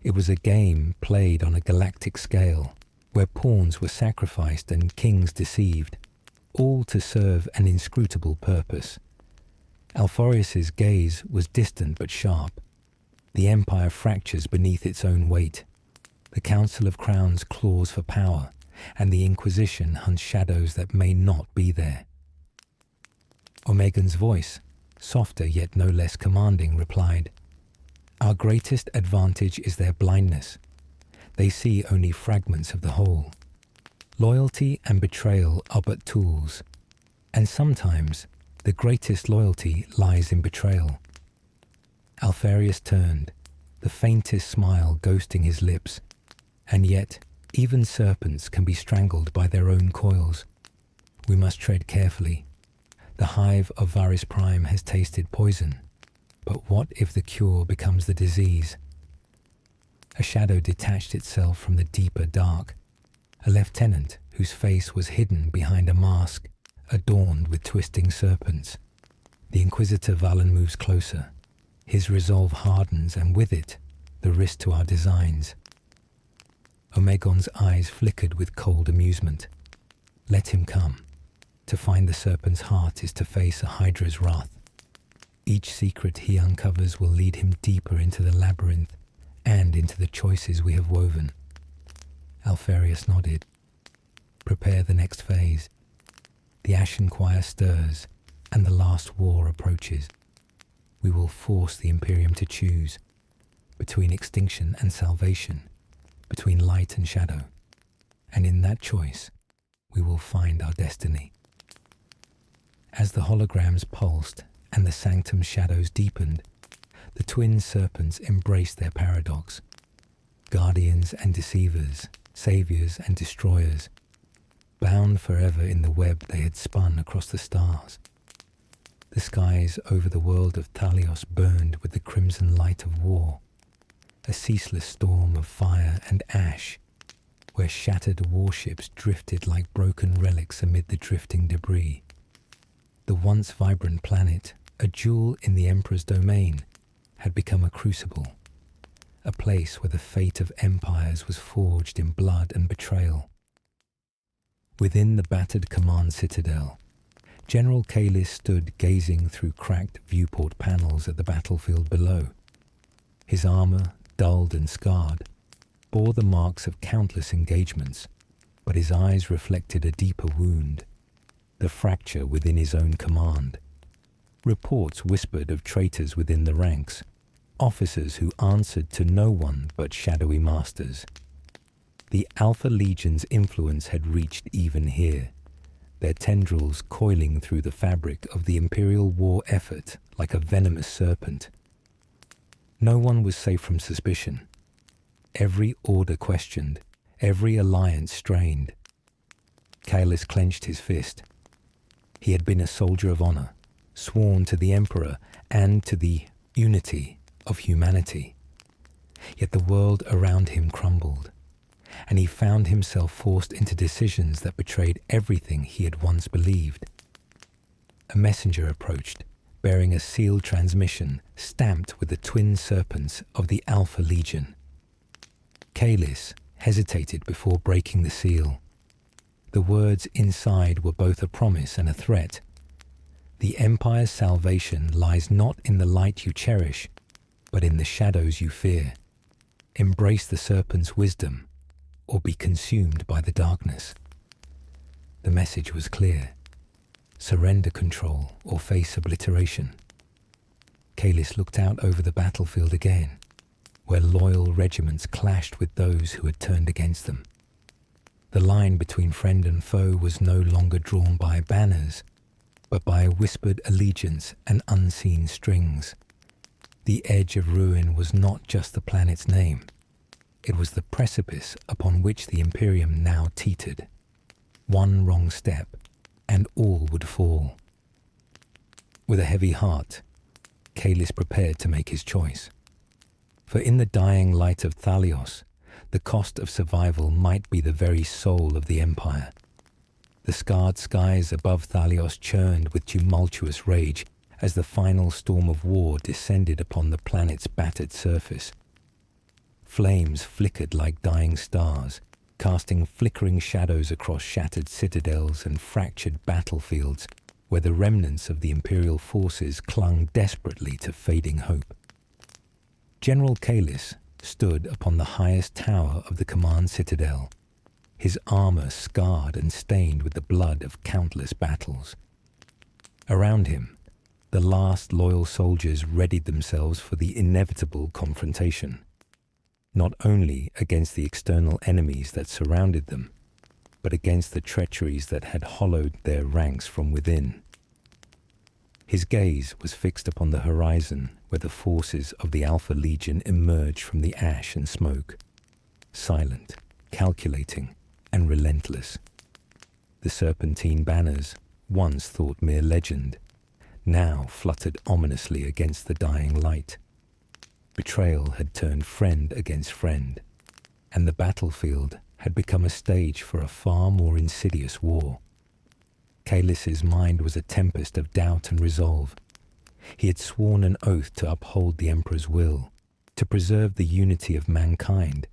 It was a game played on a galactic scale, where pawns were sacrificed and kings deceived, all to serve an inscrutable purpose. Alfarius's gaze was distant but sharp. The Empire fractures beneath its own weight. The Council of Crowns claws for power, and the Inquisition hunts shadows that may not be there. Omegon's voice, softer yet no less commanding, replied, "Our greatest advantage is their blindness. They see only fragments of the whole. Loyalty and betrayal are but tools, and sometimes the greatest loyalty lies in betrayal." Alfarius turned, the faintest smile ghosting his lips, and yet even serpents can be strangled by their own coils. We must tread carefully. The hive of Varys Prime has tasted poison, but what if the cure becomes the disease? A shadow detached itself from the deeper dark, a lieutenant whose face was hidden behind a mask adorned with twisting serpents. The Inquisitor Valen moves closer. His resolve hardens, and with it, the risk to our designs. Omegon's eyes flickered with cold amusement. Let him come. To find the serpent's heart is to face a Hydra's wrath. Each secret he uncovers will lead him deeper into the labyrinth and into the choices we have woven. Alfarius nodded. Prepare the next phase. The Ashen Choir stirs, and the last war approaches. We will force the Imperium to choose between extinction and salvation, between light and shadow, and in that choice, we will find our destiny. As the holograms pulsed and the sanctum's shadows deepened, the twin serpents embraced their paradox. Guardians and deceivers, saviors and destroyers, bound forever in the web they had spun across the stars. The skies over the world of Thalios burned with the crimson light of war, a ceaseless storm of fire and ash, where shattered warships drifted like broken relics amid the drifting debris. The once vibrant planet, a jewel in the Emperor's domain, had become a crucible, a place where the fate of empires was forged in blood and betrayal. Within the battered command citadel, General Kalis stood gazing through cracked viewport panels at the battlefield below. His armor, dulled and scarred, bore the marks of countless engagements, but his eyes reflected a deeper wound, the fracture within his own command. Reports whispered of traitors within the ranks, officers who answered to no one but shadowy masters. The Alpha Legion's influence had reached even here, their tendrils coiling through the fabric of the Imperial war effort like a venomous serpent. No one was safe from suspicion. Every order questioned, every alliance strained. Kalis clenched his fist. He had been a soldier of honor, sworn to the Emperor and to the unity of humanity. Yet the world around him crumbled, and he found himself forced into decisions that betrayed everything he had once believed. A messenger approached, bearing a sealed transmission stamped with the twin serpents of the Alpha Legion. Kalis hesitated before breaking the seal. The words inside were both a promise and a threat. The Empire's salvation lies not in the light you cherish, but in the shadows you fear. Embrace the serpent's wisdom, or be consumed by the darkness. The message was clear. Surrender control or face obliteration. Kalis looked out over the battlefield again, where loyal regiments clashed with those who had turned against them. The line between friend and foe was no longer drawn by banners, but by whispered allegiance and unseen strings. The edge of ruin was not just the planet's name. It was the precipice upon which the Imperium now teetered. One wrong step, and all would fall. With a heavy heart, Kalis prepared to make his choice. For in the dying light of Thalios, the cost of survival might be the very soul of the Empire. The scarred skies above Thalios churned with tumultuous rage as the final storm of war descended upon the planet's battered surface. Flames flickered like dying stars, casting flickering shadows across shattered citadels and fractured battlefields where the remnants of the Imperial forces clung desperately to fading hope. General Kalis stood upon the highest tower of the command citadel, his armor scarred and stained with the blood of countless battles. Around him, the last loyal soldiers readied themselves for the inevitable confrontation, not only against the external enemies that surrounded them, but against the treacheries that had hollowed their ranks from within. His gaze was fixed upon the horizon where the forces of the Alpha Legion emerged from the ash and smoke, silent, calculating, and relentless. The serpentine banners, once thought mere legend, now fluttered ominously against the dying light. Betrayal had turned friend against friend, and the battlefield had become a stage for a far more insidious war. Kalis's mind was a tempest of doubt and resolve. He had sworn an oath to uphold the Emperor's will, to preserve the unity of mankind.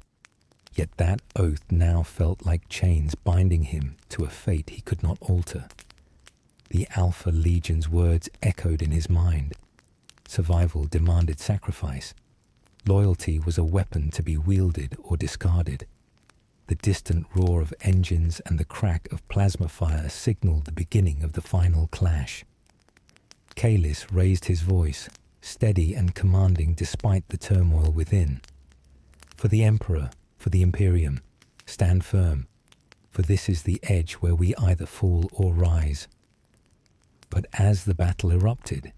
Yet that oath now felt like chains binding him to a fate he could not alter. The Alpha Legion's words echoed in his mind. Survival demanded sacrifice. Loyalty was a weapon to be wielded or discarded. The distant roar of engines and the crack of plasma fire signaled the beginning of the final clash. Kalis raised his voice, steady and commanding despite the turmoil within. For the Emperor, for the Imperium, stand firm, for this is the edge where we either fall or rise. But as the battle erupted,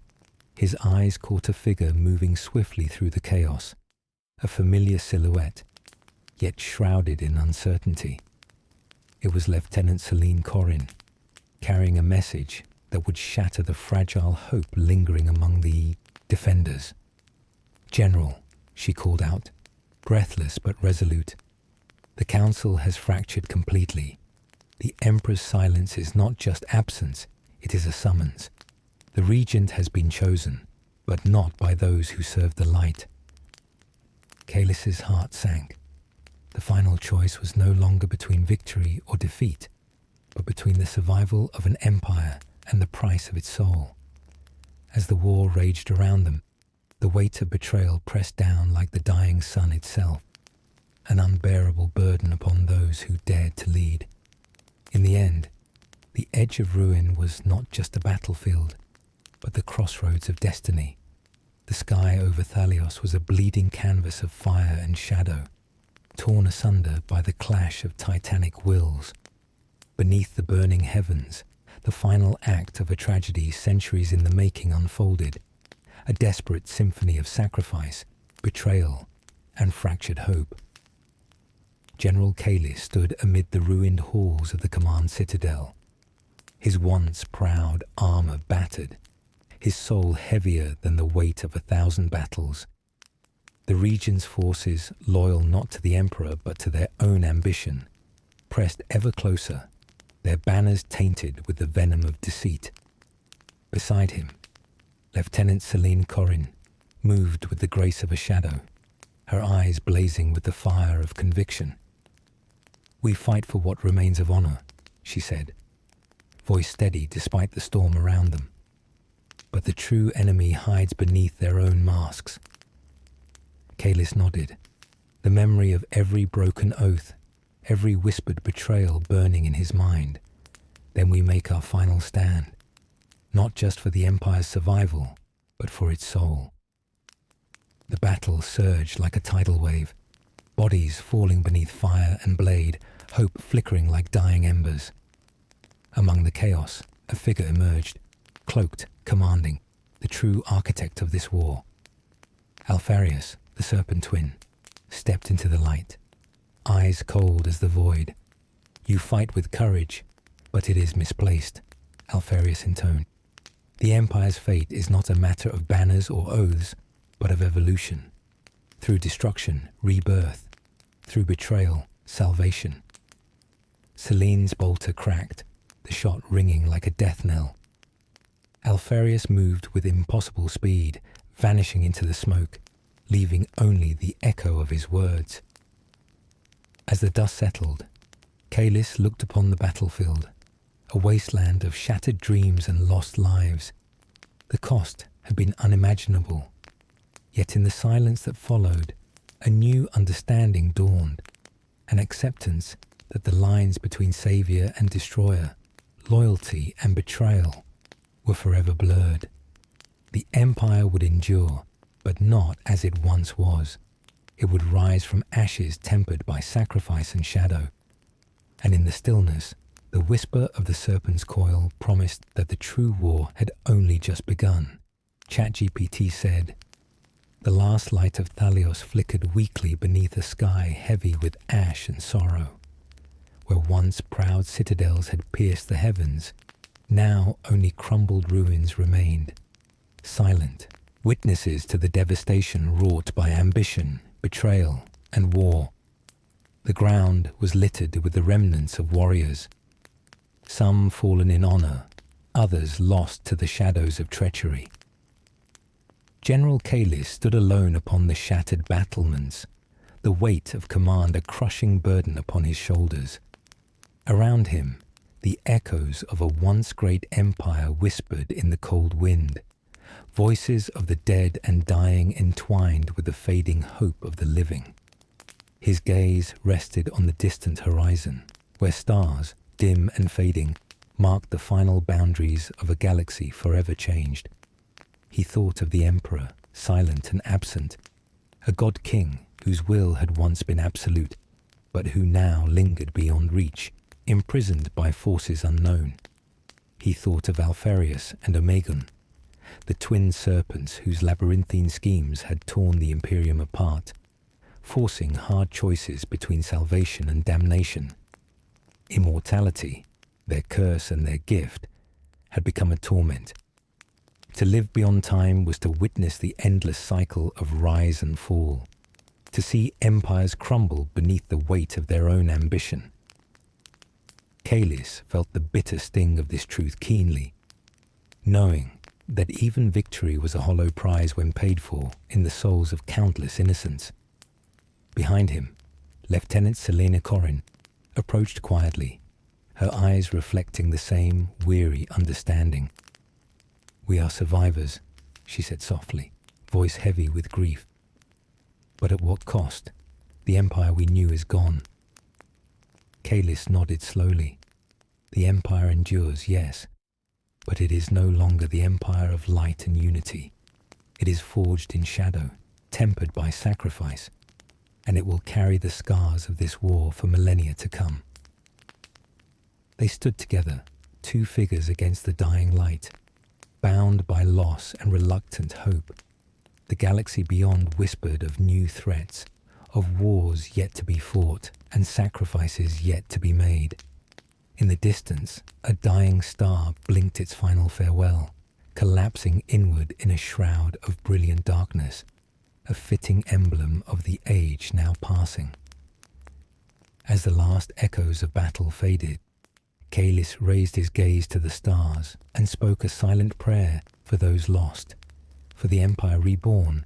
his eyes caught a figure moving swiftly through the chaos, a familiar silhouette, yet shrouded in uncertainty. It was Lieutenant Celine Corin, carrying a message that would shatter the fragile hope lingering among the defenders. "General," she called out, breathless but resolute, "the Council has fractured completely. The Emperor's silence is not just absence, it is a summons. The Regent has been chosen, but not by those who serve the light." Kalis's heart sank. The final choice was no longer between victory or defeat, but between the survival of an empire and the price of its soul. As the war raged around them, the weight of betrayal pressed down like the dying sun itself, an unbearable burden upon those who dared to lead. In the end, the edge of ruin was not just a battlefield, but the crossroads of destiny. The sky over Thalios was a bleeding canvas of fire and shadow, torn asunder by the clash of titanic wills. Beneath the burning heavens, the final act of a tragedy centuries in the making unfolded, a desperate symphony of sacrifice, betrayal, and fractured hope. General Kalis stood amid the ruined halls of the command citadel, his once proud armor battered, his soul heavier than the weight of 1,000 battles. The Regent's forces, loyal not to the Emperor but to their own ambition, pressed ever closer, their banners tainted with the venom of deceit. Beside him, Lieutenant Celine Corin moved with the grace of a shadow, her eyes blazing with the fire of conviction. "We fight for what remains of honor, she said, voice steady despite the storm around them. But the true enemy hides beneath their own masks. Kalis nodded, the memory of every broken oath, every whispered betrayal burning in his mind. Then we make our final stand, not just for the Empire's survival, but for its soul. The battle surged like a tidal wave, bodies falling beneath fire and blade, hope flickering like dying embers. Among the chaos, a figure emerged, cloaked, commanding, the true architect of this war. Alpharius, the serpent twin, stepped into the light, eyes cold as the void. You fight with courage, but it is misplaced, Alpharius intoned. The Empire's fate is not a matter of banners or oaths, but of evolution. Through destruction, rebirth. Through betrayal, salvation. Selene's bolter cracked, the shot ringing like a death knell. Alpharius moved with impossible speed, vanishing into the smoke, leaving only the echo of his words. As the dust settled, Kalis looked upon the battlefield, a wasteland of shattered dreams and lost lives. The cost had been unimaginable, yet in the silence that followed, a new understanding dawned, an acceptance that the lines between savior and destroyer, loyalty and betrayal, were forever blurred. The Empire would endure, but not as it once was. It would rise from ashes tempered by sacrifice and shadow. And in the stillness, the whisper of the serpent's coil promised that the true war had only just begun. ChatGPT said, "The last light of Thalios flickered weakly beneath a sky heavy with ash and sorrow. Where once proud citadels had pierced the heavens, now only crumbled ruins remained, silent, witnesses to the devastation wrought by ambition, betrayal, and war. The ground was littered with the remnants of warriors, some fallen in honor, others lost to the shadows of treachery." General Kalis stood alone upon the shattered battlements, the weight of command a crushing burden upon his shoulders. Around him, the echoes of a once great empire whispered in the cold wind, voices of the dead and dying entwined with the fading hope of the living. His gaze rested on the distant horizon, where stars, dim and fading, marked the final boundaries of a galaxy forever changed. He thought of the Emperor, silent and absent, a god-king whose will had once been absolute, but who now lingered beyond reach, imprisoned by forces unknown. He thought of Alpharius and Omegon, the twin serpents whose labyrinthine schemes had torn the Imperium apart, forcing hard choices between salvation and damnation. Immortality, their curse and their gift, had become a torment. To live beyond time was to witness the endless cycle of rise and fall, to see empires crumble beneath the weight of their own ambition. Kalis felt the bitter sting of this truth keenly, knowing that even victory was a hollow prize when paid for in the souls of countless innocents. Behind him, Lieutenant Selena Corrin approached quietly, her eyes reflecting the same weary understanding. "We are survivors," she said softly, voice heavy with grief. "But at what cost? The empire we knew is gone." Kalis nodded slowly. "The empire endures, yes, but it is no longer the empire of light and unity. It is forged in shadow, tempered by sacrifice, and it will carry the scars of this war for millennia to come." They stood together, two figures against the dying light, bound by loss and reluctant hope. The galaxy beyond whispered of new threats, of wars yet to be fought and sacrifices yet to be made. In the distance, a dying star blinked its final farewell, collapsing inward in a shroud of brilliant darkness, a fitting emblem of the age now passing. As the last echoes of battle faded, Kalis raised his gaze to the stars and spoke a silent prayer for those lost, for the Empire reborn,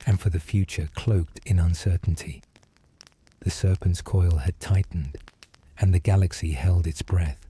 and for the future cloaked in uncertainty. The serpent's coil had tightened, and the galaxy held its breath.